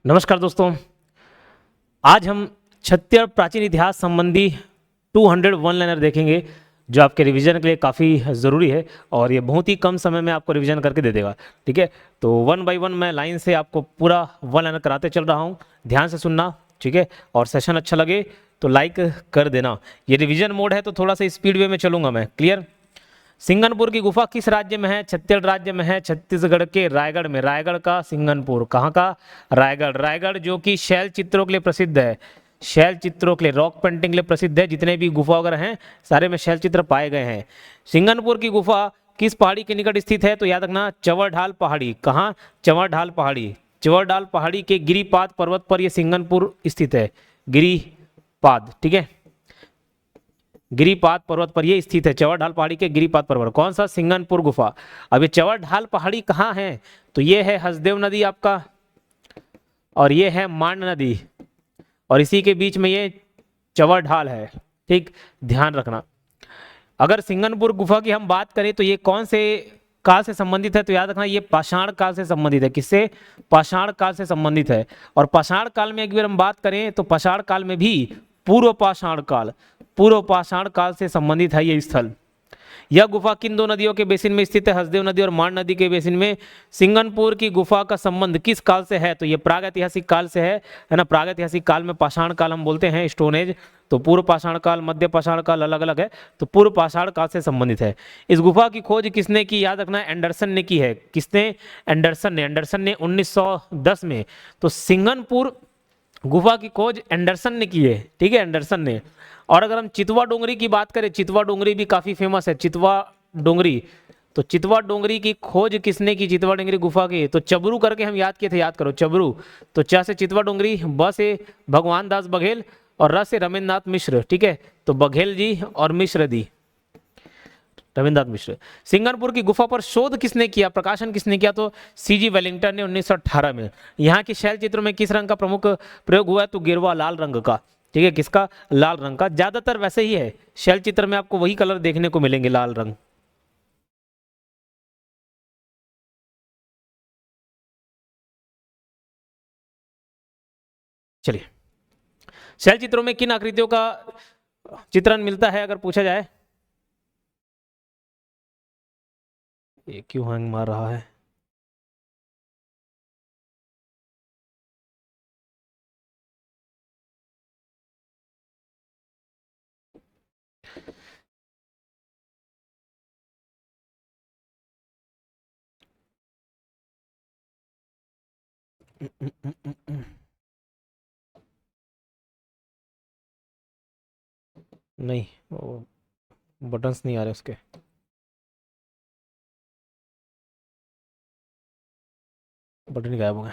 नमस्कार दोस्तों, आज हम छत्तीसगढ़ प्राचीन इतिहास संबंधी 200 वन लाइनर देखेंगे जो आपके रिवीजन के लिए काफ़ी ज़रूरी है और ये बहुत ही कम समय में आपको रिवीजन करके दे देगा। ठीक है, तो वन बाय वन मैं लाइन से आपको पूरा वन लाइनर कराते चल रहा हूँ, ध्यान से सुनना। ठीक है, और सेशन अच्छा लगे तो लाइक कर देना। ये रिवीजन मोड है तो थोड़ा सा स्पीड वे में चलूँगा मैं। क्लियर? सिंगनपुर की गुफा किस राज्य में है? छत्तीसगढ़ राज्य में है, छत्तीसगढ़ के रायगढ़ में। रायगढ़ का सिंगनपुर, कहाँ का? रायगढ़। रायगढ़ जो कि शैल चित्रों के लिए प्रसिद्ध है, शैल चित्रों के लिए, रॉक पेंटिंग के लिए प्रसिद्ध है। जितने भी गुफा वगैरह हैं सारे में शैल चित्र पाए गए हैं। सिंगनपुर की गुफा किस पहाड़ी के निकट स्थित है? तो याद रखना, चंवरढाल पहाड़ी। कहाँ? चंवरढाल पहाड़ी। चंवरढाल पहाड़ी के गिरिपाद पर्वत पर यह सिंगनपुर स्थित है। गिरिपाद, ठीक है, गिरिपाद पर्वत पर यह स्थित है। चंवरढाल पहाड़ी के गिरिपाद पर्वत। कौन सा? सिंगनपुर गुफा। अब ये चंवरढाल पहाड़ी कहाँ है? तो ये है हसदेव नदी आपका, और ये है मांड नदी, और इसी के बीच में ये चंवरढाल है। ठीक, ध्यान रखना। अगर सिंगनपुर गुफा की हम बात करें तो ये कौन से काल से संबंधित है? तो याद रखना, ये पाषाण काल से संबंधित है। किससे? पाषाण काल से संबंधित है। और पाषाण काल में एक बार हम बात करें तो पाषाण काल में भी पूर्व पाषाण काल, पूर्व पाषाण काल से संबंधित है ये स्थल। यह गुफा किन दो नदियों के बेसिन में स्थित है? हसदेव नदी और मांड नदी के बेसिन में। सिंगनपुर की गुफा का संबंध किस काल से है? तो ये प्रागैतिहासिक काल से है ना। प्रागैतिहासिक काल में पाषाण काल हम बोलते हैं, स्टोन एज। तो पूर्व पाषाण काल, मध्य पाषाण काल अलग अलग है, तो पूर्व पाषाण काल से संबंधित है। इस गुफा की खोज किसने की? याद रखना, एंडरसन ने की है। किसने? एंडरसन ने। एंडरसन ने 1910 में। तो सिंगनपुर गुफा की खोज एंडरसन ने की है। ठीक है, एंडरसन ने। और अगर हम चितवा डोंगरी की बात करें, चितवा डोंगरी भी काफी फेमस है। चितवा डोंगरी, तो चितवा डोंगरी की खोज किसने की? चितवा डोंगरी गुफा की तो चबरू करके हम याद किए थे, याद करो, चबरू। तो च से चितवा डोंगरी, ब से भगवान दास बघेल, और र से रमेंद्रनाथ मिश्र। ठीक है, तो बघेल जी और मिश्र दी, रविन्द्रनाथ मिश्र। सिंगनपुर की गुफा पर शोध किसने किया, प्रकाशन किसने किया? तो सीजी वेलिंगटन ने 1918 में। यहाँ के शैल चित्रों में किस रंग का प्रमुख प्रयोग हुआ है? तो गिरवा, लाल रंग का। ठीक है, किसका? लाल रंग का। ज्यादातर वैसे ही है, शैल चित्र में आपको वही कलर देखने को मिलेंगे, लाल रंग। चलिए, शैल चित्रों में किन आकृतियों का चित्रण मिलता है अगर पूछा जाए? ये क्यों हैंग मार रहा है? नहीं, वो बटन्स नहीं आ रहे उसके। बटन गायब हो गए।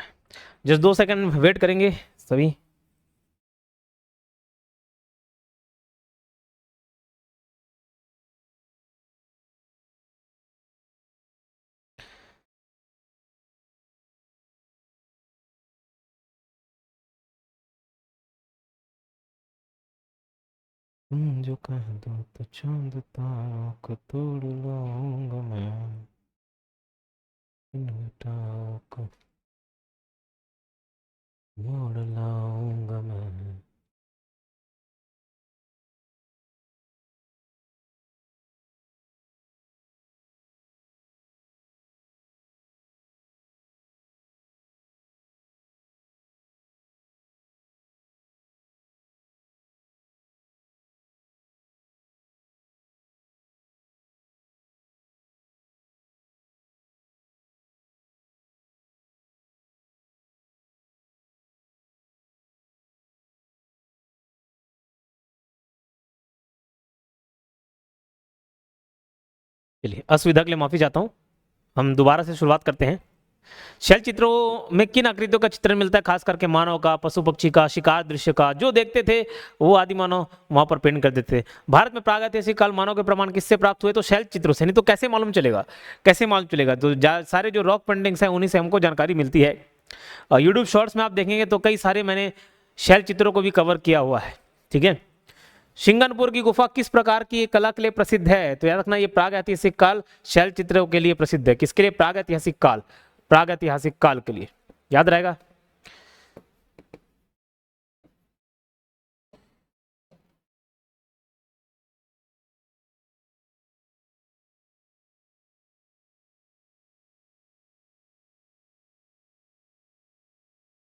जस्ट 2 सेकंड वेट करेंगे सभी। जो कह दो तो चांद तारों को तोड़ लूंगा मैं, इन घटाओं को मोड़ लाऊंगा मैं। चलिए, असुविधा के लिए माफी चाहता हूँ, हम दोबारा से शुरुआत करते हैं। शैल चित्रों में किन आकृतियों का चित्रण मिलता है? खास करके मानव का, पशु पक्षी का, शिकार दृश्य का। जो देखते थे वो आदि मानव वहां पर पेंट कर देते थे। भारत में प्रागैतिहासिक काल मानव के प्रमाण किससे प्राप्त हुए? तो शैल चित्रों से। नहीं तो कैसे मालूम चलेगा? कैसे मालूम चलेगा? तो सारे जो रॉक पेंटिंग्स हैं उन्हीं से हमको जानकारी मिलती है। यूट्यूब शॉर्ट्स में आप देखेंगे तो कई सारे मैंने शैल चित्रों को भी कवर किया हुआ है। ठीक है, सिंगनपुर की गुफा किस प्रकार की कला के लिए प्रसिद्ध है? तो याद रखना, ये प्रागैतिहासिक काल शैल चित्रों के लिए प्रसिद्ध है। किसके लिए? प्रागैतिहासिक काल, प्रागैतिहासिक काल के लिए। याद रहेगा।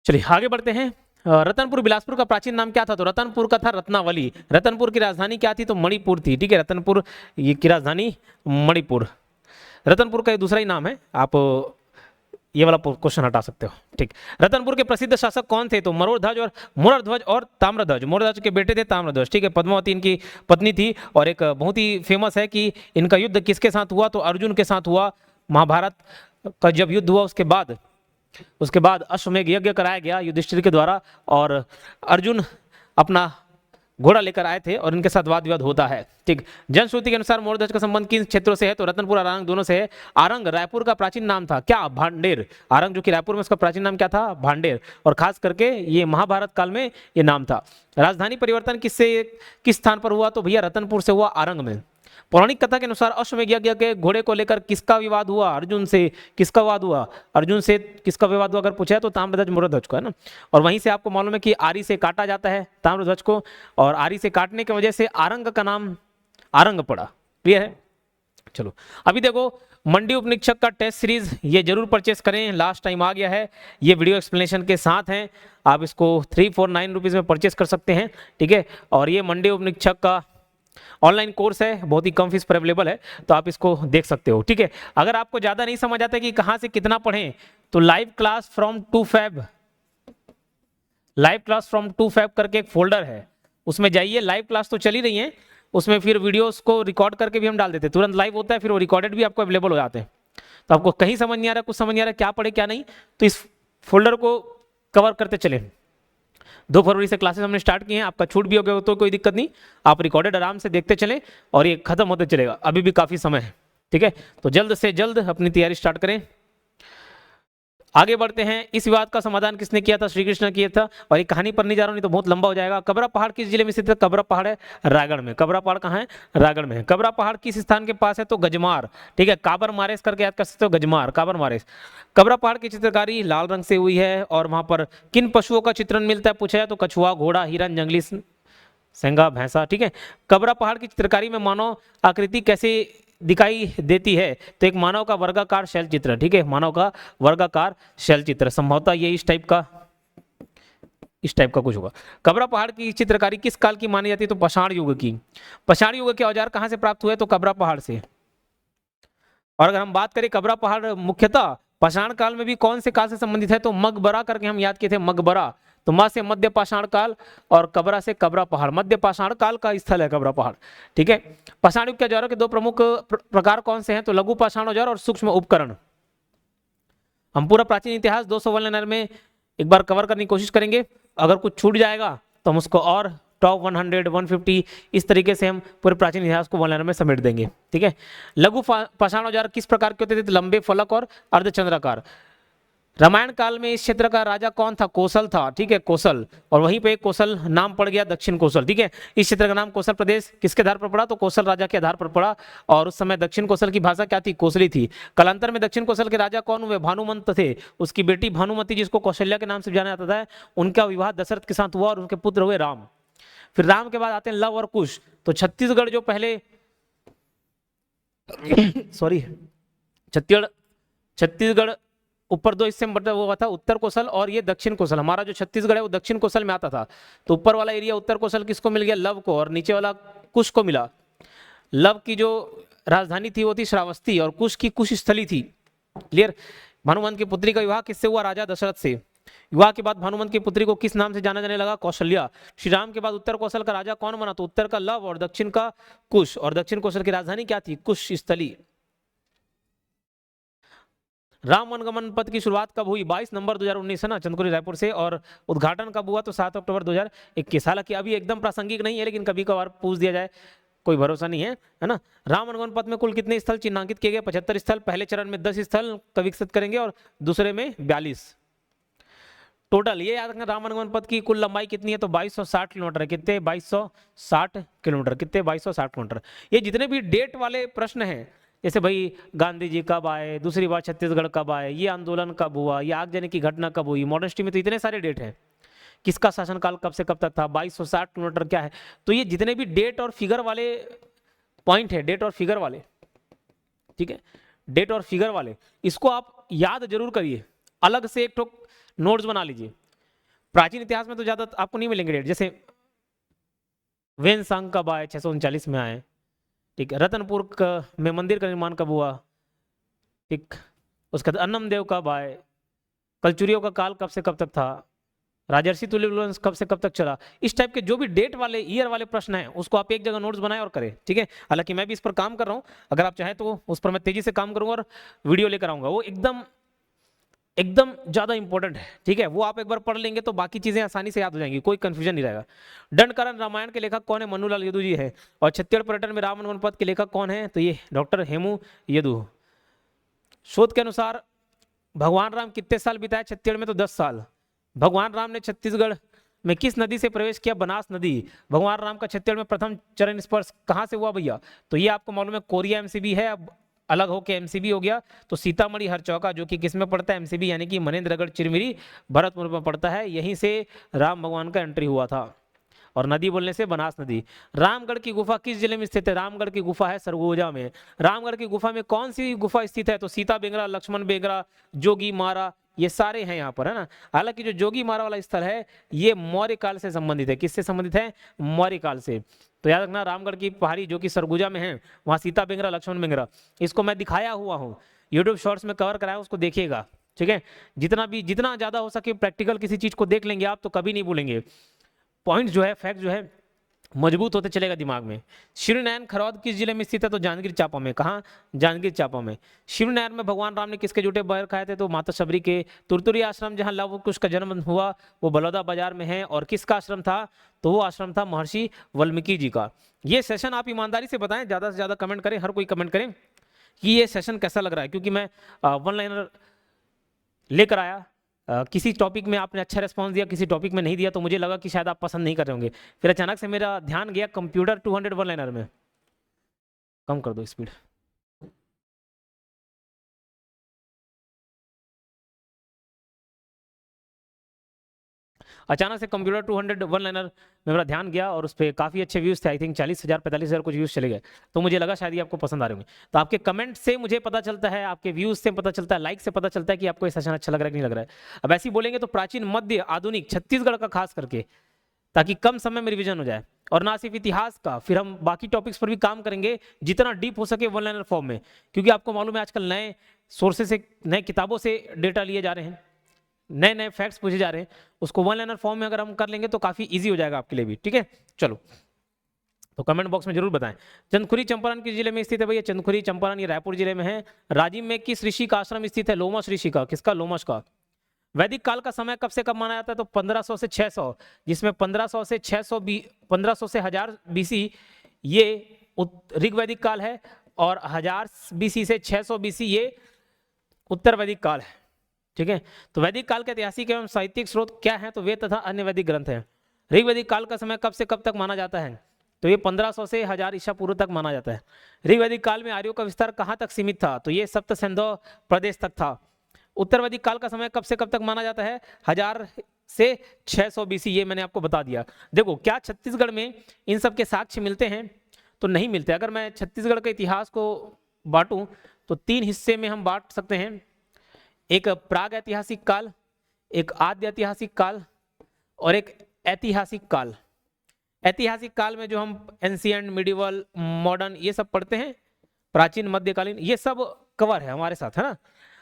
चलिए आगे बढ़ते हैं। रतनपुर बिलासपुर का प्राचीन नाम क्या था? तो रतनपुर का था रत्नावली। रतनपुर की राजधानी क्या थी? तो मणिपुर थी। ठीक है, रतनपुर ये की राजधानी मणिपुर। रतनपुर का ये दूसरा ही नाम है। आप ये वाला क्वेश्चन हटा सकते हो। ठीक, रतनपुर के प्रसिद्ध शासक कौन थे? तो मरोड़ध्वज और मुरध्वज और ताम्रध्वज। मुरध्वज के बेटे थे ताम्रध्वज। ठीक है, पद्मावती इनकी पत्नी थी। और एक बहुत ही फेमस है कि इनका युद्ध किसके साथ हुआ? तो अर्जुन के साथ हुआ। महाभारत का जब युद्ध हुआ उसके बाद अश्वमेध यज्ञ कराया गया युधिष्ठिर के द्वारा, और अर्जुन अपना घोड़ा लेकर आए थे और इनके साथ वाद विवाद होता है। ठीक, जनश्रुति के अनुसार मोरध्वज का संबंध किन क्षेत्रों से है? तो रतनपुर और आरंग दोनों से है। आरंग रायपुर का प्राचीन नाम था क्या? भांडेर। आरंग जो कि रायपुर में, उसका प्राचीन नाम क्या था? भांडेर। और खास करके ये महाभारत काल में ये नाम था। राजधानी परिवर्तन किस स्थान पर हुआ? तो भैया रतनपुर से हुआ, आरंग में। पौराणिक कथा के अनुसार अश्वमेध यज्ञ के घोड़े को लेकर किसका विवाद हुआ? अर्जुन से। किसका विवाद हुआ? अर्जुन से किसका विवाद हुआ अगर पूछा है तो ताम्रध्वज मुरध्वज को, है ना। और वहीं से आपको मालूम है कि आरी से काटा जाता है ताम्रध्वज को, और आरी से काटने की वजह से आरंग का नाम आरंग पड़ा। क्लियर है? चलो अभी देखो, मंडी उपनिरीक्षक का टेस्ट सीरीज ये जरूर परचेस करें, लास्ट टाइम आ गया है। ये वीडियो एक्सप्लेनेशन के साथ हैं, आप इसको 349 रुपीज़ में परचेस कर सकते हैं। ठीक है, और ये मंडी उपनिरीक्षक का ऑनलाइन कोर्स है, बहुत ही कम फीस पर अवेलेबल है, तो आप इसको देख सकते हो। ठीक है, अगर आपको ज़्यादा नहीं समझ आता कि कहाँ से कितना पढ़ें, तो लाइव क्लास फ्रॉम 2 फैब करके एक फोल्डर है, उसमें जाइए। लाइव क्लास तो चल ही रही है, उसमें फिर वीडियोस को रिकॉर्ड करके भी हम डाल देते हैं, तुरंत लाइव होता है, फिर वो रिकॉर्डेड भी आपको अवेलेबल हो जाते हैं। तो आपको कहीं समझ नहीं आ रहा, कुछ समझ नहीं आ रहा, क्या पढ़े क्या नहीं, तो इस फोल्डर को कवर करते चले। 2 फरवरी से क्लासेस हमने स्टार्ट किए हैं, आपका छूट भी हो गया तो कोई दिक्कत नहीं, आप रिकॉर्डेड आराम से देखते चलें, और ये खत्म होते चलेगा, अभी भी काफ़ी समय है। ठीक है, तो जल्द से जल्द अपनी तैयारी स्टार्ट करें। आगे बढ़ते हैं। इस विवाद का समाधान किसने किया था? श्री कृष्ण ने किया था। और ये कहानी पर नहीं जा रहा हूं, नहीं तो बहुत लंबा हो जाएगा। कबरा पहाड़ किस जिले में स्थित है? कबरा पहाड़ है रायगढ़ में। कबरा पहाड़ कहाँ है? रायगढ़ में है। कबरा पहाड़ किस स्थान के पास है? तो गजमार। ठीक है, काबर मारेस करके याद कर सकते हो, गजमार, काबर मारेस। कबरा पहाड़ की चित्रकारी लाल रंग से हुई है। और वहां पर किन पशुओं का चित्रण मिलता है पूछा जाए तो कछुआ, घोड़ा, हिरन, जंगली सेंगा, भैंसा। ठीक है, कबरा पहाड़ की चित्रकारी में मानव आकृति कैसे दिखाई देती है? तो एक मानव का वर्गाकार शैल चित्र। ठीक है, मानव का वर्गाकार शैल चित्र, संभवतः ये इस टाइप का कुछ होगा। कबरा पहाड़ की चित्रकारी किस काल की मानी जाती है? तो पाषाण युग की। पाषाण युग के औजार कहां से प्राप्त हुए? तो कबरा पहाड़ से। और अगर हम बात करें कबरा पहाड़ मुख्यतः पाषाण काल में भी कौन से काल से संबंधित है? तो मकबरा करके हम याद किए थे, मकबरा। तो मां से मध्य पाषाण काल और कबरा से कबरा पहाड़, मध्य पाषाण काल का स्थल है कबरा पहाड़। ठीक है, पाषाण युग के औजारों के 2 प्रमुख प्रकार कौन से हैं? तो लघु पाषाण औजार और सूक्ष्म उपकरण। हम पूरा प्राचीन इतिहास 200 वन लाइनर में एक बार कवर करने की कोशिश करेंगे। अगर कुछ छूट जाएगा तो हम उसको और टॉप 100, 150 इस तरीके से हम पूरे प्राचीन इतिहास को वन लाइनर में समेट देंगे। ठीक है, लघु पाषाण औजार किस प्रकार के होते थे? तो लंबे, फलक और अर्धचंद्राकार। रामायण काल में इस क्षेत्र का राजा कौन था? कौशल था। ठीक है, कौशल। और वहीं पे कौशल नाम पड़ गया दक्षिण कौशल। ठीक है, इस क्षेत्र का नाम कौशल प्रदेश किसके आधार पर पड़ा? तो कौशल राजा के आधार पर पड़ा। और उस समय दक्षिण कौशल की भाषा क्या थी? कोसली थी। कालांतर में दक्षिण कौशल के राजा कौन हुए? भानुमंत थे। उसकी बेटी भानुमति, जिसको कौशल्या के नाम से जाना जाता था, उनका विवाह दशरथ के साथ हुआ और उनके पुत्र हुए राम। फिर राम के बाद आते हैं लव और कुश। तो छत्तीसगढ़ जो पहले सॉरी छत्तीसगढ़ ऊपर 2 हिस्से में बटा हुआ था, उत्तर कौशल और ये दक्षिण कौशल। हमारा जो छत्तीसगढ़ है वो दक्षिण कौशल में आता था। तो ऊपर वाला एरिया उत्तर कौशल किसको मिल गया? लव को। और नीचे वाला कुश को मिला। लव की जो राजधानी थी वो थी श्रावस्ती, और कुश की कुश स्थली थी। क्लियर? भानुमंत की पुत्री का विवाह किससे हुआ? राजा दशरथ से। विवाह के बाद भानुमंत की पुत्री को किस नाम से जाना जाने लगा? कौशल्या। श्री राम के बाद उत्तर कौशल का राजा कौन बना? तो उत्तर का लव और दक्षिण का कुश। और दक्षिण कौशल की राजधानी क्या थी? कुश स्थली। राम वनगमन पथ की शुरुआत कब हुई? 22 नवंबर 2019 है ना, चंदकुरी रायपुर से। और उद्घाटन कब हुआ? तो 7 अक्टूबर 2021। हालांकि अभी एकदम प्रासंगिक नहीं है, लेकिन कभी कभार पूछ दिया जाए, कोई भरोसा नहीं है ना। राम वनगमन पथ में कुल कितने स्थल चिन्हांकित किए गए? 75 स्थल। पहले चरण में 10 स्थल का विकसित करेंगे और दूसरे में 42 टोटल। ये याद रखना, राम वनगमन पथ की कुल लंबाई कितनी है? तो 2260 किलोमीटर है। कितने? 2260 किलोमीटर। कितने? 2260 किलोमीटर। ये जितने भी डेट वाले प्रश्न हैं, जैसे भाई गांधी जी कब आए, दूसरी बार छत्तीसगढ़ कब आए, ये आंदोलन कब हुआ, ये आगजनी की घटना कब हुई, मॉडर्न हिस्ट्री में तो इतने सारे डेट हैं, किसका शासनकाल कब से कब तक था, 2260 किलोमीटर क्या है। तो ये जितने भी डेट और फिगर वाले पॉइंट है, डेट और फिगर वाले, ठीक है, डेट और फिगर वाले, इसको आप याद जरूर करिए। अलग से एक ठोक नोट्स बना लीजिए। प्राचीन इतिहास में तो ज़्यादा आपको नहीं मिलेंगे डेट, जैसे वेन सांग कब आए, 639 में आए, ठीक है। रतनपुर में मंदिर का निर्माण कब हुआ, ठीक। उसके बाद अन्नम देव कब आए, कलचुरियों का काल कब से कब तक था, राजर्षि तुल्य वंश कब से कब तक चला। इस टाइप के जो भी डेट वाले, ईयर वाले प्रश्न हैं उसको आप एक जगह नोट्स बनाएं और करें, ठीक है। हालांकि मैं भी इस पर काम कर रहा हूं, अगर आप चाहें तो उस पर मैं तेजी से काम करूंगा और वीडियो लेकर आऊंगा। वो एकदम एकदम ज्यादा इंपॉर्टेंट है, ठीक है। वो आप एक बार पढ़ लेंगे तो बाकी चीजें आसानी से याद हो जाएंगी, कोई कंफ्यूजन नहीं रहेगा। दंडकारण्य रामायण के लेखक कौन है, मन्नूलाल यदु जी है। और छत्तीसगढ़ पर्यटन में राम वनपथ के लेखक कौन है, तो ये डॉक्टर हेमू यदु। शोध के अनुसार भगवान राम कितने साल बिताए छत्तीसगढ़ में, तो 10 साल। भगवान राम ने छत्तीसगढ़ में किस नदी से प्रवेश किया, बनास नदी। भगवान राम का छत्तीसगढ़ में प्रथम चरण स्पर्श कहां से हुआ भैया, तो ये आपको मालूम है कोरिया एमसीबी है, अब अलग होके एमसीबी हो गया। तो सीतामढ़ी हरचौका जो कि किस में पड़ता है, एमसीबी यानी कि मनेन्द्रगढ़ चिरमिरी भरतपुर में पड़ता है, यहीं से राम भगवान का एंट्री हुआ था। और नदी बोलने से बनास नदी। रामगढ़ की गुफा किस जिले में स्थित है, रामगढ़ की गुफा है सरगुजा में। रामगढ़ की गुफा में कौन सी गुफा स्थित है, तो सीता बेंगरा, लक्ष्मण बेंगरा, जोगी मारा, ये सारे हैं यहाँ पर, है ना। हालांकि जो जोगी मारा वाला स्थल है ये मौर्य काल से संबंधित है, किससे संबंधित है, मौर्य काल से। तो याद रखना रामगढ़ की पहाड़ी जो कि सरगुजा में है, वहाँ सीता बेंगरा, लक्ष्मण बेंगरा, इसको मैं दिखाया हुआ हूँ यूट्यूब शॉर्ट्स में कवर कराया, उसको देखिएगा, ठीक है। जितना ज्यादा हो सके प्रैक्टिकल किसी चीज को देख लेंगे आप तो कभी नहीं भूलेंगे। पॉइंट जो है, फैक्ट जो है मजबूत होते चलेगा दिमाग में। शिवनयन खरौद किस जिले में स्थित है, तो जांजगीर चांपा में। कहाँ, जांजगीर चांपा में। शिवनयन में भगवान राम ने किसके जूठे बैर खाए थे, तो माता शबरी के। तुरतुरी आश्रम जहाँ लव कुश का जन्म हुआ वो बलौदा बाजार में है, और किसका आश्रम था, तो वो आश्रम था महर्षि वाल्मीकि जी का। ये सेशन आप ईमानदारी से बताएं, ज्यादा से ज्यादा कमेंट करें, हर कोई कमेंट करें कि ये सेशन कैसा लग रहा है, क्योंकि मैं वन लाइनर लेकर आया। किसी टॉपिक में आपने अच्छा रिस्पांस दिया, किसी टॉपिक में नहीं दिया, तो मुझे लगा कि शायद आप पसंद नहीं कर रहे होंगे। फिर अचानक से मेरा ध्यान गया कंप्यूटर 200 वन लाइनर में। कम कर दो स्पीड। अचानक से कंप्यूटर 200 वन लाइनर में मेरा ध्यान गया और उस पर काफ़ी अच्छे व्यूज़ थे, आई थिंक 40,000 45,000 कुछ व्यूज़ चले गए। तो मुझे लगा शायद ये आपको पसंद आ रहे होंगे। तो आपके कमेंट से मुझे पता चलता है, आपके व्यूज़ से पता चलता है, लाइक से पता चलता है कि आपको ये सेशन अच्छा लग रहा है कि नहीं लग रहा है। अब ऐसे ही बोलेंगे तो प्राचीन, मध्य, आधुनिक, छत्तीसगढ़ का खास करके, ताकि कम समय में रिवीजन हो जाए। और ना सिर्फ इतिहास का, फिर हम बाकी टॉपिक्स पर भी काम करेंगे जितना डीप हो सके वन लाइनर फॉर्म में, क्योंकि आपको मालूम है आजकल नए सोर्सेज से, नए किताबों से डेटा लिए जा रहे हैं, नए नए फैक्ट्स पूछे जा रहे हैं। उसको वन लाइनर फॉर्म में अगर हम कर लेंगे तो काफी इजी हो जाएगा आपके लिए भी, ठीक है। चलो, तो कमेंट बॉक्स में जरूर बताएं। चंदखुरी चंपारण किस जिले में स्थित है भैया, चंदखुरी चंपारण ये रायपुर जिले में है। राजिम में किस ऋषि का आश्रम स्थित है, लोमस ऋषि का। किसका, लोमस का। वैदिक काल का समय कब से कब माना जाता है, तो 1500 से 600, जिसमें 1500 से 600 1500 से 1000 बीसी ये ऋग वैदिक काल है, और 1000 बीसी से 600 बीसी ये उत्तर वैदिक काल है, ठीक है। तो वैदिक काल के ऐतिहासिक एवं साहित्यिक स्रोत क्या है, तो वेद तथा अन्य वैदिक ग्रंथ हैं। ऋग वैदिक काल का समय कब से कब तक माना जाता है, तो ये 1500 से 1000 ईसा पूर्व तक माना जाता है। ऋग वैदिक काल में आर्यों का विस्तार कहाँ तक सीमित था, तो ये सप्त सिंधु प्रदेश तक था। उत्तर वैदिक काल का समय कब से कब तक माना जाता है, 1000 से 600 बीसी, ये मैंने आपको बता दिया। देखो, क्या छत्तीसगढ़ में इन सब के साक्ष्य मिलते हैं, तो नहीं मिलते। अगर मैं छत्तीसगढ़ के इतिहास को बांटूं तो 3 हिस्से में हम बांट सकते हैं, एक प्राग ऐतिहासिक काल, एक आद्य ऐतिहासिक काल, और एक ऐतिहासिक काल। ऐतिहासिक काल में जो हम एंशिएंट, मिडिवल, मॉडर्न ये सब पढ़ते हैं, प्राचीन, मध्यकालीन, ये सब कवर है हमारे साथ, है ना।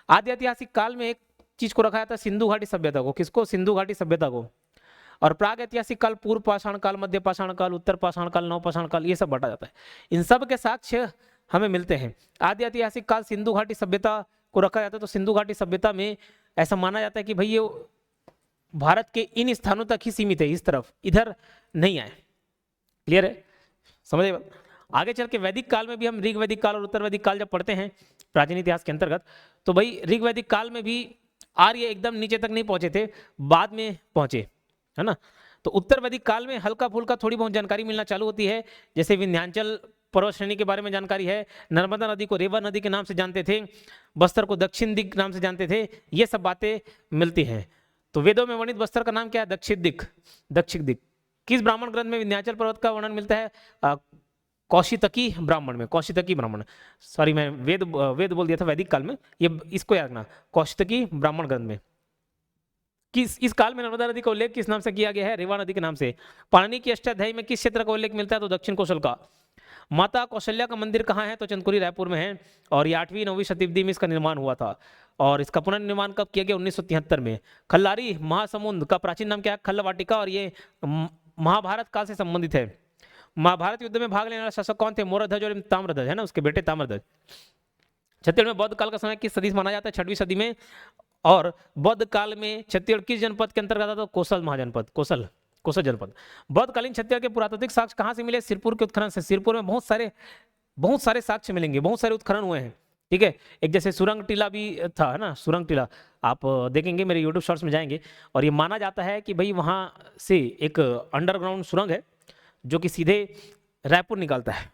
आद्य ऐतिहासिक काल में एक चीज को रखा जाता है, सिंधु घाटी सभ्यता को। किसको, सिंधु घाटी सभ्यता को। और प्राग ऐतिहासिक काल, पूर्व पाषाण काल, मध्य पाषाण काल, उत्तर पाषाण काल, नव पाषाण काल, ये सब बांटा जाता है। इन सब के साक्ष्य हमें मिलते हैं। आद्य ऐतिहासिक काल सिंधु घाटी सभ्यता को रखा जाता है, तो सिंधु घाटी सभ्यता में ऐसा माना जाता है कि भाई ये भारत के इन स्थानों तक ही सीमित है, इस तरफ, इधर नहीं आए। क्लियर है, समझे। आगे चल के वैदिक काल में भी हम ऋग वैदिक काल और उत्तर वैदिक काल जब पढ़ते हैं प्राचीन इतिहास के अंतर्गत, तो भाई ऋग वैदिक काल में भी आर्य एकदम नीचे तक नहीं पहुंचे थे, बाद में पहुंचे, है ना। तो उत्तर वैदिक काल में हल्का फुल्का थोड़ी बहुत जानकारी मिलना चालू होती है, जैसे विंध्याचल पर्वत श्रेणी के बारे में जानकारी है, नर्मदा नदी को रेवा नदी के नाम से जानते थे, बस्तर को दक्षिण दिक नाम से जानते थे, ये सब बातें मिलती हैं। तो वेदों में वर्णित बस्तर का नाम क्या है, दक्षिण दिक, दक्षिण दिक। किस ब्राह्मण ग्रंथ में विंध्याचल पर्वत का वर्णन मिलता है, कौशितकी ब्राह्मण में, कौशितकी ब्राह्मण, सॉरी मैं वेद बोल दिया था वैदिक काल में, ये इसको याद रखना, कौशितकी ब्राह्मण ग्रंथ में। किस इस काल में नर्मदा नदी का उल्लेख किस नाम से किया गया है? रेवा नदी के नाम से। पाणिनि की अष्टाध्यायी में किस क्षेत्र का उल्लेख मिलता है? तो दक्षिण कौशल का। माता कौशल्या का मंदिर कहाँ है? तो चंदकुरी रायपुर में है। और ये 8वीं-9वीं शताब्दी में इसका निर्माण हुआ था। और इसका पुनर्निर्माण कब किया गया? 1973 में। खल्लारी महासमुंद का प्राचीन नाम क्या है? खल्लवाटिका। और ये महाभारत काल से संबंधित है। महाभारत युद्ध में भाग लेने वाले शासक कौन थे? मोरध्वज और ताम्रध्वज है ना, उसके बेटे ताम्रध्वज। छत्तीसगढ़ में बौद्ध काल का समय किस सदी से माना जाता है? 6वीं सदी में। और बौद्ध काल में छत्तीसगढ़ किस जनपद के अंतर्गत आता? तो कोसल महाजनपद, कोसल कोसल जनपद। बौद्धकालीन छत्तीसगढ़ के पुरातात्विक साक्ष्य कहाँ से मिले? सिरपुर के उत्खनन से। सिरपुर में बहुत सारे साक्ष्य मिलेंगे, बहुत सारे उत्खनन हुए हैं। ठीक है, एक जैसे सुरंग टीला भी था, है ना, सुरंग टीला आप देखेंगे, मेरे यूट्यूब शॉर्ट्स में जाएंगे। और ये माना जाता है कि भाई वहाँ से एक अंडरग्राउंड सुरंग है जो कि सीधे रायपुर निकलता है।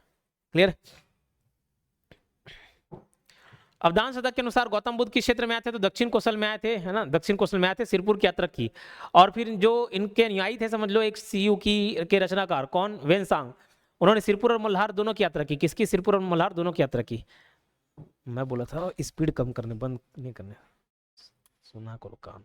क्लियर? अवदान शतक के अनुसार गौतम बुद्ध किस क्षेत्र में आए थे? तो दक्षिण कौशल में आए थे, है ना, दक्षिण कौशल में आए थे, सिरपुर की यात्रा की। और फिर जो इनके अनुयायी थे, समझ लो, एक सीयू की के रचनाकार कौन? वेनसांग। उन्होंने सिरपुर और मल्हार दोनों की यात्रा की। किसकी? सिरपुर और मल्हार दोनों की यात्रा की। मैं बोला था स्पीड कम करने, बंद नहीं करने, सुना करो काम।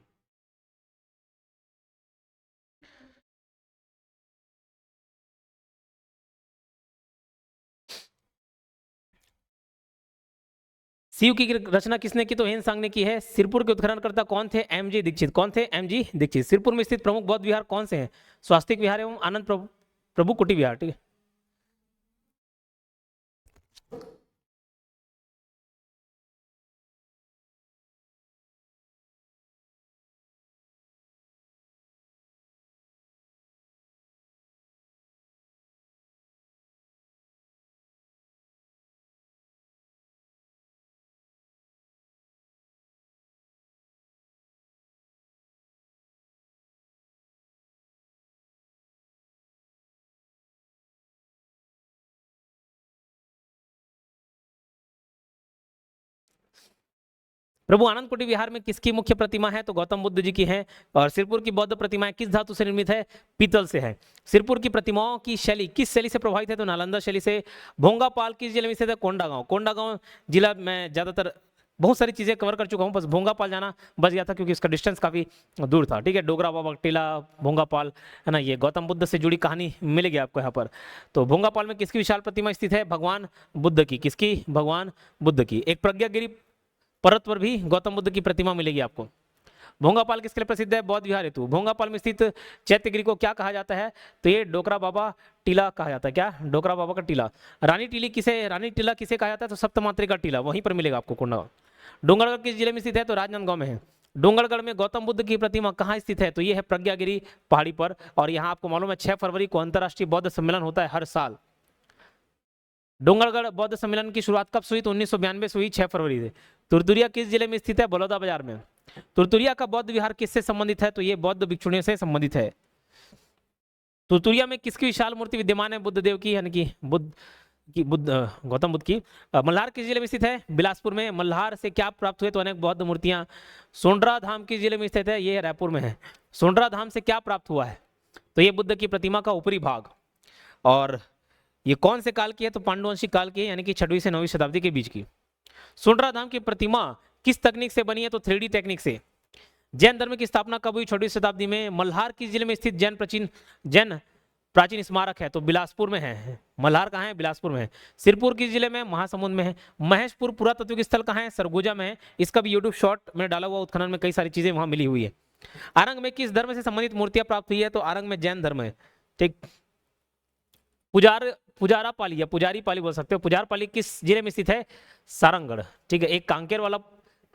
सीयू की रचना किसने की? तो हेनसांग ने की है। सिरपुर के उत्खननकर्ता कौन थे? एमजी दीक्षित। कौन थे? एमजी दीक्षित। सिरपुर में स्थित प्रमुख बौद्ध विहार कौन से हैं? स्वास्तिक विहार एवं आनंद प्रभु कुटी विहार। ठीक है, प्रभु आनंद कुटी विहार में किसकी मुख्य प्रतिमा है? तो गौतम बुद्ध जी की है। और सिरपुर की बौद्ध प्रतिमाएं किस धातु से निर्मित है? पीतल से है। सिरपुर की प्रतिमाओं की शैली किस शैली से प्रभावित है? तो नालंदा शैली से। भोंगापाल किस जिले में स्थित है? कोंडागांव। कोंडागांव जिला में ज्यादातर बहुत सारी चीजें कवर कर चुका हूं, बस भोंगापाल जाना बच गया था क्योंकि इसका डिस्टेंस काफी दूर था। ठीक है, डोगरा बाबा टीला, भोंगापाल, है ना, ये गौतम बुद्ध से जुड़ी कहानी मिलेगी आपको यहाँ पर। तो भोंगापाल में किसकी विशाल प्रतिमा स्थित है? भगवान बुद्ध की। किसकी? भगवान बुद्ध की। एक प्रज्ञागिरी पर्वत पर भी गौतम बुद्ध की प्रतिमा मिलेगी आपको। भोंगापाल किसके लिए प्रसिद्ध है? बौद्ध विहार हेतु। भोंगापाल में स्थित चैत्यगिरी को क्या कहा जाता है? तो ये डोकरा बाबा टीला कहा जाता है। क्या? डोकरा बाबा का टीला। रानी टीला किसे कहा जाता है? तो सप्तमात्री का टीला, वहीं पर मिलेगा आपको कोंडागांव। डोंगरगढ़ किस जिले में स्थित है? तो राजनांदगांव में है। डोंगरगढ़ में गौतम बुद्ध की प्रतिमा कहाँ स्थित है? तो ये है प्रज्ञागिरी पहाड़ी पर। और यहाँ आपको मालूम है 6 फरवरी को अंतर्राष्ट्रीय बौद्ध सम्मेलन होता है हर साल। डोंगरगढ़ बौद्ध सम्मेलन की शुरुआत कब से हुई? तो 1992 से हुई, 6 फरवरी से। तुरतुरिया किस जिले में स्थित है? बलौदा बाजार में। तुरतुरिया का बौद्ध विहार किससे संबंधित है? तो ये बौद्ध भिक्षुणियों से संबंधित है। तुरतुरिया में किसकी विशाल मूर्ति विद्यमान है? बुद्ध देव की, यानी कि गौतम बुद्ध की। मल्हार किस जिले में स्थित है? बिलासपुर में। मल्हार से क्या प्राप्त हुए? तो अनेक बौद्ध मूर्तियां। सोंडरा धाम किस जिले में स्थित है? ये रायपुर में है। सोंडरा धाम से क्या प्राप्त हुआ है? तो ये बुद्ध की प्रतिमा का ऊपरी भाग। और ये कौन से काल की है? तो पांडुवंशी काल की है, यानी कि 6वीं से 9वीं शताब्दी के बीच की। सोंडरा धाम की प्रतिमा किस तकनीक से बनी है? तो 3D टेक्निक से। जैन धर्म की स्थापना कब हुई? 6वीं शताब्दी में। मल्हार किस जिले में स्थित जैन प्राचीन स्मारक है? तो बिलासपुर में है। मल्हार कहाँ है? बिलासपुर में है। सिरपुर किस जिले में? महासमुंद में है। महेशपुर पुरातात्विक स्थल कहाँ है? सरगुजा में है। इसका भी यूट्यूब शॉर्ट मैंने डाला हुआ, उत्खनन में कई सारी चीजें वहां मिली हुई है। आरंग में किस धर्म से संबंधित मूर्तियां प्राप्त हुई है? तो आरंग में जैन धर्म है। ठीक। पुजारा पाली या पुजारी पाली बोल सकते हो। पुजार पाली किस जिले में स्थित है? सारंगढ़। ठीक है, एक कांकेर वाला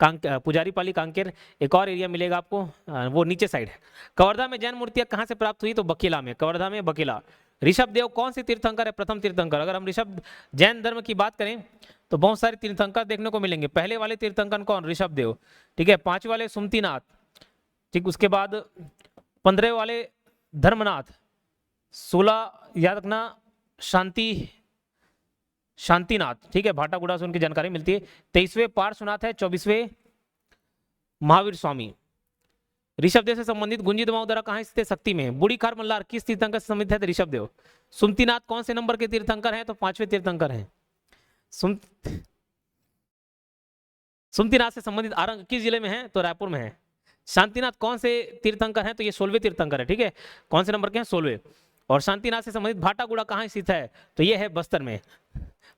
पुजारी पाली कांकेर, एक और एरिया मिलेगा आपको, वो नीचे साइड है। कवर्धा में जैन मूर्तियां कहां से प्राप्त हुई? तो बकेला में। कवर्धा में बकेला। ऋषभ देव कौन से तीर्थंकर है? प्रथम तीर्थंकर। अगर हम ऋषभ जैन धर्म की बात करें तो बहुत सारे तीर्थंकर देखने को मिलेंगे। पहले वाले तीर्थंकर कौन? ऋषभ देव। ठीक है, 5 वाले सुमतिनाथ। ठीक, उसके बाद 15 वाले धर्मनाथ, 16 याद रखना शांतिनाथ। ठीक है, भाटागुड़ा से उनकी जानकारी मिलती है। 23वें पार्श्वनाथ है। 24वें महावीर स्वामी। ऋषभ देव से संबंधित गुंजी दमाउदरा कहाँ स्थित है? शक्ति में। बूढ़ी खार मल्लार किस तीर्थंकर से संबंधित है? तो ऋषभ देव। सुमतिनाथ कौन से नंबर के तीर्थंकर हैं? तो 5वें तीर्थंकर हैं। सुमतिनाथ से संबंधित आरंग किस जिले में है? तो रायपुर में है। शांतिनाथ कौन से तीर्थंकर हैं? तो ये 16वें तीर्थंकर है, ठीक है। कौन से नंबर के हैं? 16वें। और शांतिनाथ से संबंधित भाटागुड़ा कहाँ स्थित है? तो ये है बस्तर में।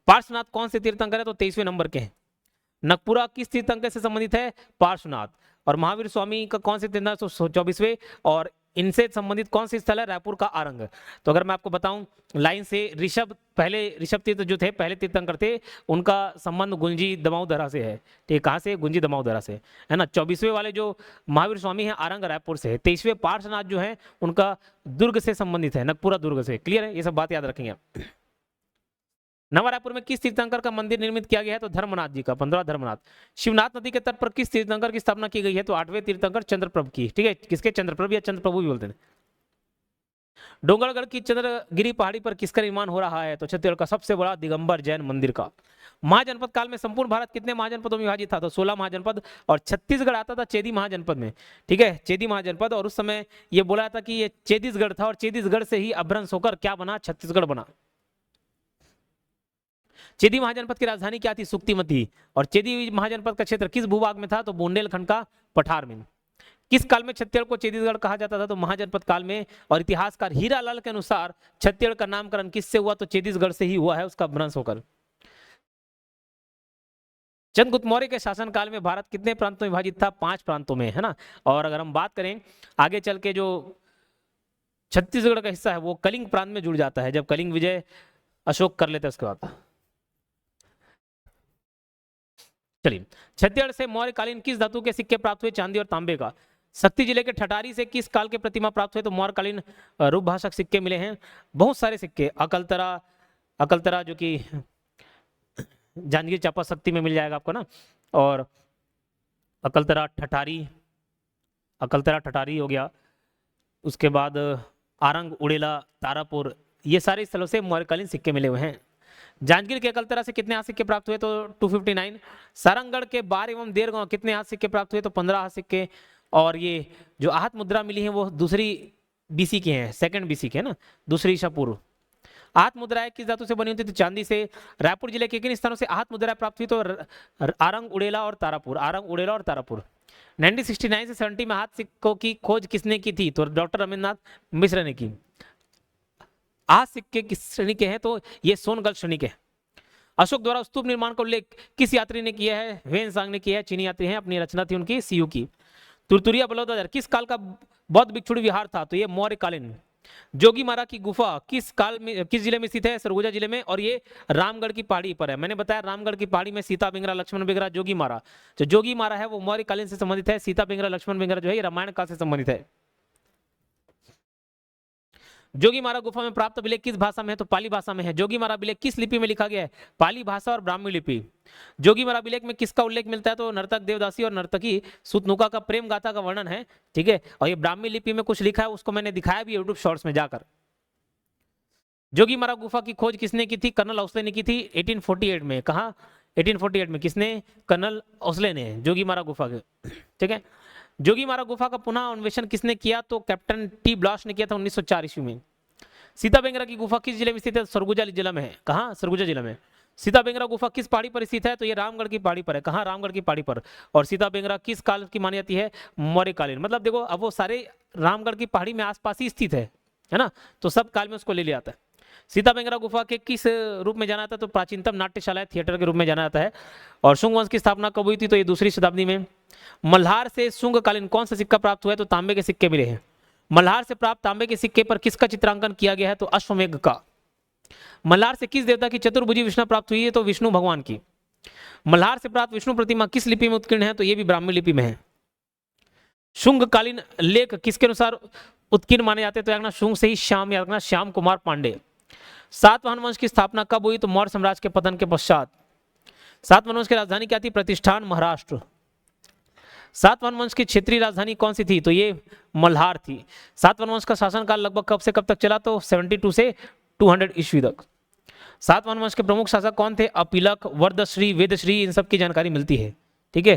पार्श्वनाथ कौन से तीर्थंकर है? तो 23वें नंबर के हैं। नगपुरा किस तीर्थंकर से संबंधित है? पार्श्वनाथ। और महावीर स्वामी का कौन से तीर्थंकर? 24वें। और इनसे संबंधित कौन सी स्थल है? रायपुर का आरंग। तो अगर मैं आपको बताऊं लाइन से, पहले ऋषभ तीर्थ जो थे, पहले तीर्थंकर थे, उनका संबंध गुंजी दमाऊदरा से है। ठीक, कहाँ से? गुंजी दमाऊदरा से, है ना। 24वें वाले जो महावीर स्वामी है आरंग रायपुर से है। 23वें पार्श्वनाथ जो है उनका दुर्ग से संबंधित है, नगपुरा दुर्ग से। क्लियर है? ये सब बात याद रखेंगे आप। नवा रायपुर में किस तीर्थंकर का मंदिर निर्मित किया गया है? तो धर्मनाथ जी का, 15 धर्मनाथ। शिवनाथ नदी के तट पर किस तीर्थंकर की स्थापना की गई है? तो 8वें तीर्थंकर चंद्रप्रभ की। ठीक है, किसके? चंद्रप्रभ या चंद्रप्रभु भी बोलते हैं। डोंगरगढ़ की चंद्रगिरी पहाड़ी पर किसका निर्माण हो रहा है? तो छत्तीसगढ़ का सबसे बड़ा दिगंबर जैन मंदिर का। महाजनपद काल में संपूर्ण भारत कितने महाजनपदों में विभाजित था? तो 16 महाजनपद। और छत्तीसगढ़ आता था चेदी महाजनपद में, ठीक है, चेदी महाजनपद। और उस समय ये बोला था कि ये चेदीसगढ़ था, और चेदीसगढ़ से ही अभ्रंश होकर क्या बना? छत्तीसगढ़ बना। चेदी महाजनपद की राजधानी क्या थी? सुक्तिमती। और चेदी महाजनपद का क्षेत्र किस भूभाग में था? तो बुंदेलखंड का पठार में। किस काल में छत्तीसगढ़ को चेदीसगढ़ कहा जाता था? तो महाजनपद काल में। और इतिहासकार हीरालाल के अनुसार छत्तीसगढ़ का नामकरण किससे हुआ? तो चेदीसगढ़ से ही हुआ है, उसका अपभ्रंश होकर। चंद्रगुप्त मौर्य के शासनकाल में भारत कितने प्रांतों में विभाजित था? 5 प्रांतों में, है ना। और अगर हम बात करें आगे चल के, जो छत्तीसगढ़ का हिस्सा है वो कलिंग प्रांत में जुड़ जाता है, जब कलिंग विजय अशोक कर लेते हैं उसके बाद। चलिए, छत्तीसगढ़ से मौर्यकालीन किस धातु के सिक्के प्राप्त हुए? चांदी और तांबे का। शक्ति जिले के ठठारी से किस काल के प्रतिमा प्राप्त हुए? तो मौर्यकालीन रूप भाषक सिक्के मिले हैं, बहुत सारे सिक्के। अकलतरा जो कि जांजगीर चांपा शक्ति में मिल जाएगा आपको ना। और अकलतरा ठठारी हो गया। उसके बाद आरंग, उड़ेला, तारापुर, ये सारे स्थलों से मौर्यकालीन सिक्के मिले हुए हैं। जांजगीर के अकलतरा से कितने हाथ सिक्के प्राप्त हुए? तो 259। सारंगगढ़ के बार एवं देरगांव कितने हाथ सिक्के प्राप्त हुए? तो 15 हाथ सिक्के। और ये जो आहत मुद्रा मिली है वो दूसरी बीसी के हैं, सेकंड बीसी के, है ना, दूसरी ईसा पूर्व। आहत मुद्राएं किस धातु से बनी होती? तो चांदी से। रायपुर जिले के किन स्थानों से आहत मुद्राएं प्राप्त हुई? तो आरंग, उड़ेला और तारापुर। 1969 से 70 में आहत सिक्कों की खोज किसने की थी? तो डॉक्टर रविन्द्रनाथ मिश्र ने की। आहत सिक्के किस श्रेणी के हैं? तो ये सोनगढ़ श्रेणी के। अशोक द्वारा स्तूप निर्माण का उल्लेख किस यात्री ने किया है? वेनसांग ने किया है, चीनी यात्री हैं, अपनी रचना थी उनकी, सीयू की। तुरतुरिया बलौदाबाजार किस काल का बौद्ध भिक्षुणी विहार था? तो ये मौर्यकालीन। जोगीमारा की गुफा किस काल में, किस जिले में स्थित है? सरगुजा जिले में। और ये रामगढ़ की पहाड़ी पर है। मैंने बताया रामगढ़ की पहाड़ी में सीता बिंगरा, लक्ष्मण बिंगरा, जोगीमारा। जो जोगीमारा है वो मौर्यकालीन से संबंधित है। सीता बिंगरा, लक्ष्मण बिंगरा जो है ये रामायण काल से संबंधित है। जोगीमारा गुफा में प्राप्त अभिलेख किस भाषा में है? तो पाली भाषा में है। जोगीमारा अभिलेख किस लिपि में लिखा गया है? पाली भाषा और ब्राह्मी लिपि। जोगीमारा अभिलेख में किसका उल्लेख मिलता है? तो नर्तक देवदासी और नर्तकी सुतनुका का प्रेम गाथा का वर्णन है, ठीक है। और ये ब्राह्मी लिपि में कुछ लिखा है, उसको मैंने दिखाया भी यूट्यूब शॉर्ट्स में जाकर। जोगीमारा गुफा की खोज किसने की थी? कर्नल ओस्ले ने की थी 1848 में। कहा? 1848 में। किसने? कर्नल ओस्ले ने, जोगीमारा गुफा के, ठीक है। जोगीमारा गुफा का पुनः अन्वेषण किसने किया? तो कैप्टन टी ब्लॉश ने किया था 1904 ईस्वी में। सीता बेंगरा की गुफा किस जिले में स्थित है? सरगुजा जिला में है। कहाँ? सरगुजा जिला में। सीता बेंगरा गुफा किस पहाड़ी पर स्थित है? तो ये रामगढ़ की पहाड़ी पर है। कहाँ? रामगढ़ की पहाड़ी पर। और सीता बेंगरा किस काल की मानी जाती है? मौर्यकालीन। मतलब देखो, अब वो सारे रामगढ़ की पहाड़ी में आसपास ही स्थित है ना, तो सब काल में उसको ले लिया जाता है। सीता बेंगरा गुफा के किस रूप में जाना जाता है? तो प्राचीनतम नाट्यशाला थिएटर के रूप में जाना जाता है। और शुंग वंश की स्थापना कब हुई थी? तो ये 2री शताब्दी में। मल्हार से शुंगकालीन कौन सा सिक्का प्राप्त हुआ है? तो तांबे के सिक्के मिले हैं। मल्हार से प्राप्त तांबे के सिक्के पर किसका चित्रांकन किया गया है? तो अश्वमेघ का। मल्हार से किस देवता की चतुर्भुजी विष्णु प्राप्त हुई है? तो विष्णु भगवान की। मल्हार से प्राप्त विष्णु प्रतिमा किस लिपि में उत्कीर्ण है? तो ये भी ब्राह्मी लिपि में है। शुंगकालीन लेख किसके अनुसार उत्कीर्ण माने जाते हैं? तो याद शुंग से ही श्याम, याद रखना, श्याम कुमार पांडे। सातवाहन वंश की स्थापना कब हुई? तो मौर्य साम्राज्य के पतन के पश्चात। सातवाहन वंश की राजधानी क्या थी? प्रतिष्ठान, महाराष्ट्र। सातवाहन वंश की क्षेत्रीय राजधानी कौन सी थी? तो ये मल्हार थी। सातवाहन वंश का शासनकाल लगभग कब से कब तक चला? तो 72 से 200 ईस्वी तक। सातवाहन वंश के प्रमुख शासक कौन थे? अपिलक, वर्दश्री, वेदश्री, इन सब की जानकारी मिलती है, ठीक है।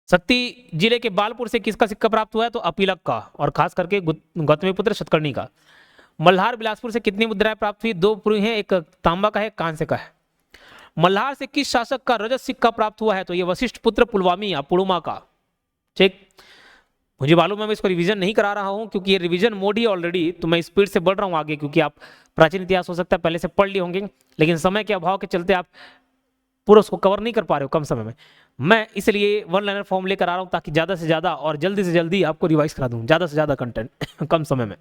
शक्ति जिले के बालपुर से किसका सिक्का प्राप्त हुआ है? तो अपिलक का, और खास करके गौतमीपुत्र शतकर्णी का। मल्हार बिलासपुर से कितनी मुद्राएं प्राप्त हुई? 2 पूरी हैं, एक तांबा का है, कांस्य का है। मल्हार से किस शासक का रजत सिक्का प्राप्त हुआ है? तो ये वशिष्ठ पुत्र पुलवामी या पुलुमा का। ठीक, मुझे मालूम है मैं इसको रिवीजन नहीं करा रहा हूं क्योंकि ये रिवीजन मोड ही ऑलरेडी, तो मैं स्पीड से बढ़ रहा हूं आगे, क्योंकि आप प्राचीन इतिहास हो सकता है पहले से पढ़ लिए होंगे, लेकिन समय के अभाव के चलते आप पूरा उसको कवर नहीं कर पा रहे हो कम समय में। मैं इसलिए वन लाइनर फॉर्म लेकर आ रहा हूं ताकि ज्यादा से ज्यादा और जल्दी से जल्दी आपको रिवाइज करा दूं, ज्यादा से ज्यादा कंटेंट कम समय में।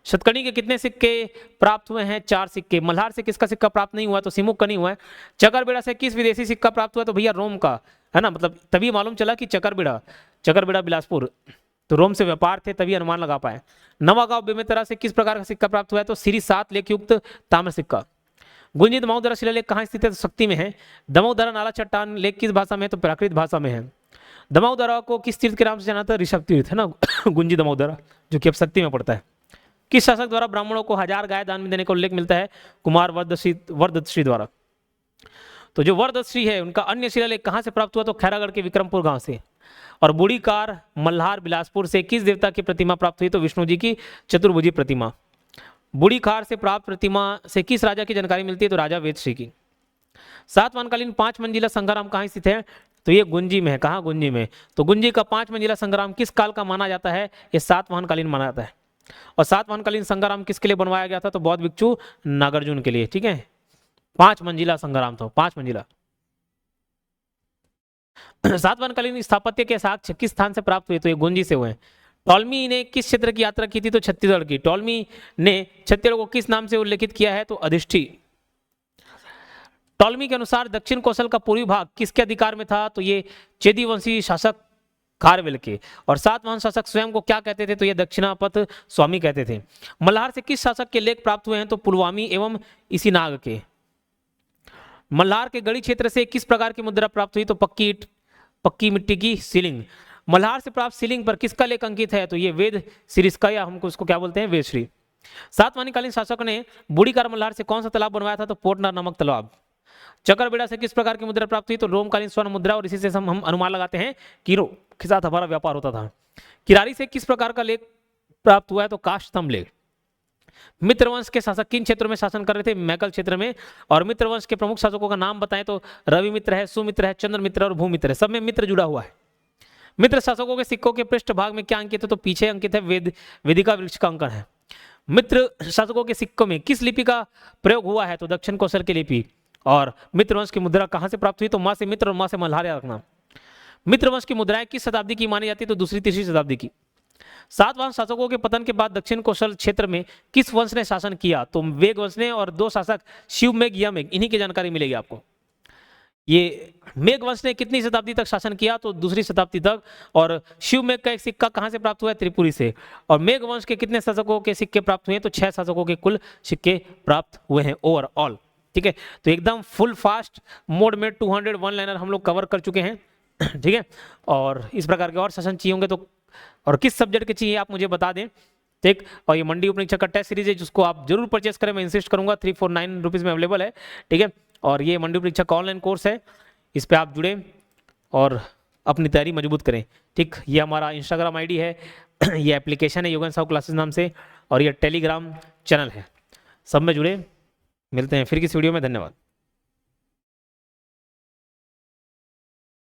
शतकर्णी के कितने सिक्के प्राप्त हुए हैं? 4 सिक्के। मल्हार से किसका सिक्का प्राप्त नहीं हुआ? तो सिमुक का नहीं हुआ है। चकरबेड़ा से किस विदेशी सिक्का प्राप्त हुआ? तो भैया रोम का, है ना, मतलब तभी मालूम चला कि चकरबेड़ा बिलासपुर, तो रोम से व्यापार थे तभी अनुमान लगा पाए। नवागांव बेमेतरा से किस प्रकार का सिक्का प्राप्त हुआ है? तो श्री 7 लेख युक्त ताम्र सिक्का। गुंजी दमोदरा शिलालेख कहाँ स्थित है? तो शक्ति में है। दमोदरा नाला चट्टान लेख किस भाषा में है? तो प्राकृत भाषा में है। दमोदरा को किस तीर्थ के नाम से जाना था? ऋषभ तीर्थ, है ना, गुंजी दमोदरा, जो कि अब शक्ति में पड़ता है। किस शासक द्वारा ब्राह्मणों को 1000 गाय दान में देने का उल्लेख मिलता है? कुमार वरदश्री द्वारा। तो जो वरदश्री है उनका अन्य शिलालेख कहाँ से प्राप्त हुआ? तो खैरागढ़ के विक्रमपुर गांव से। और बूढ़ी कार मल्हार बिलासपुर से किस देवता की प्रतिमा प्राप्त हुई? तो विष्णु जी की चतुर्भुजी प्रतिमा। बूढ़ी खार से प्राप्त प्रतिमा से किस राजा की जानकारी मिलती है? तो राजा वेदश्री की। सातवाहनकालीन 5 मंजिला संग्राम कहाँ स्थित है? तो ये गुंजी में है। कहाँ? गुंजी में। तो गुंजी का 5 मंजिला संग्राम किस काल का माना जाता है? ये सातवाहनकालीन माना जाता है। और सातवाहनकालीन संग्राम किसके लिए बनवाया गया था? तो बौद्ध भिक्षु नागार्जुन के लिए। ठीक है, 5 मंजिला संग्राम था, 5 मंजिला। सातवाहनकालीन स्थापत्य के साक्ष्य किस स्थान से प्राप्त हुए? तो ये गुंजी से हुए। टॉलमी ने किस क्षेत्र की यात्रा की थी? तो छत्तीसगढ़ की। टॉलमी ने छत्तीसगढ़ को किस नाम से उल्लेखित किया है? तो अधिष्ठी। टॉलमी के अनुसार दक्षिण कौशल का पूर्वी भाग किसके अधिकार में था? तो ये चेदी वंशी शासक खारवेल के। और सातवाहन शासक स्वयं को क्या कहते थे? तो ये दक्षिणापथ स्वामी कहते थे। मल्हार से किस शासक के लेख प्राप्त हुए हैं? तो पुलवामी एवं इसी नाग के। मल्हार के गढ़ी क्षेत्र से किस प्रकार की मुद्रा प्राप्त हुई? तो पक्की मिट्टी की सीलिंग। मल्हार से प्राप्त सीलिंग पर किसका लेख अंकित है? तो ये वेद श्री का, या हमको उसको क्या बोलते हैं, वेद श्री। सातवाहनकालीन शासक ने बूढ़ी कार मल्हार से कौन सा तालाब बनवाया था? तो पोटनार नामक तालाब। चकरबेड़ा से किस प्रकार की मुद्रा प्राप्त हुई? तो रोमकालीन स्वर्ण मुद्रा, और इसी से हम अनुमान लगाते हैं कीरो के साथ हमारा व्यापार होता था। किरारी से किस प्रकार का लेख प्राप्त हुआ है? तो काष्ठस्तंभ लेख। मित्रवंश के शासक किन क्षेत्रों में शासन कर रहे थे? मैकल क्षेत्र में। और मित्रवंश के प्रमुख शासकों का नाम बताएं तो रवि मित्र है, सुमित्र है, चंद्र मित्र और भूमित्र है। सब में मित्र जुड़ा हुआ है। मित्र शासकों के सिक्कों के पृष्ठ भाग में क्या अंकित है? तो पीछे अंकित है वेदिका वृक्ष का अंकन है। मित्र शासकों के सिक्कों में किस लिपि का प्रयोग हुआ है? तो दक्षिण कौशल की लिपि। और मित्रवंश की मुद्रा कहां से प्राप्त हुई? तो मां से मित्र और मां से मल्हार याद रखना। मित्रवंश की मुद्राएं किस शताब्दी की मानी जाती है? तो दूसरी तीसरी शताब्दी की। सातवाहन शासकों के पतन के बाद दक्षिण कौशल क्षेत्र में किस वंश ने शासन किया? तो वेग वंश ने, और 2 शासक शिवमेघ यममेघ, इन्हीं की जानकारी मिलेगी आपको। ये मेघ वंश ने कितनी शताब्दी तक शासन किया? तो दूसरी शताब्दी तक। और शिवमेघ का एक सिक्का कहां से प्राप्त हुआ है? त्रिपुरी से। और मेघ वंश के कितने शासकों के सिक्के प्राप्त हुए हैं? तो 6 शासकों के कुल सिक्के प्राप्त हुए हैं ओवरऑल। ठीक है, तो एकदम फुल फास्ट मोड में 200 वन लाइनर हम लोग कवर कर चुके हैं। ठीक है, और इस प्रकार के और सेशन चाहिए होंगे तो, और किस सब्जेक्ट के चाहिए आप मुझे बता दें। ठीक, और ये मंडी उपनिरीक्षक का टेस्ट सीरीज है जिसको आप जरूर परचेस करें, मैं इंसिस्ट करूंगा। 349 रुपीज़ में अवेलेबल है। ठीक है, और ये मंडी उपनिरीक्षक का ऑनलाइन कोर्स है, इस पर आप जुड़े और अपनी तैयारी मजबूत करें। ठीक, ये हमारा इंस्टाग्राम आईडी है, ये एप्लीकेशन है योगेन साहू क्लासेस नाम से, और ये टेलीग्राम चैनल है। सब में जुड़े। मिलते हैं फिर किसी वीडियो में। धन्यवाद।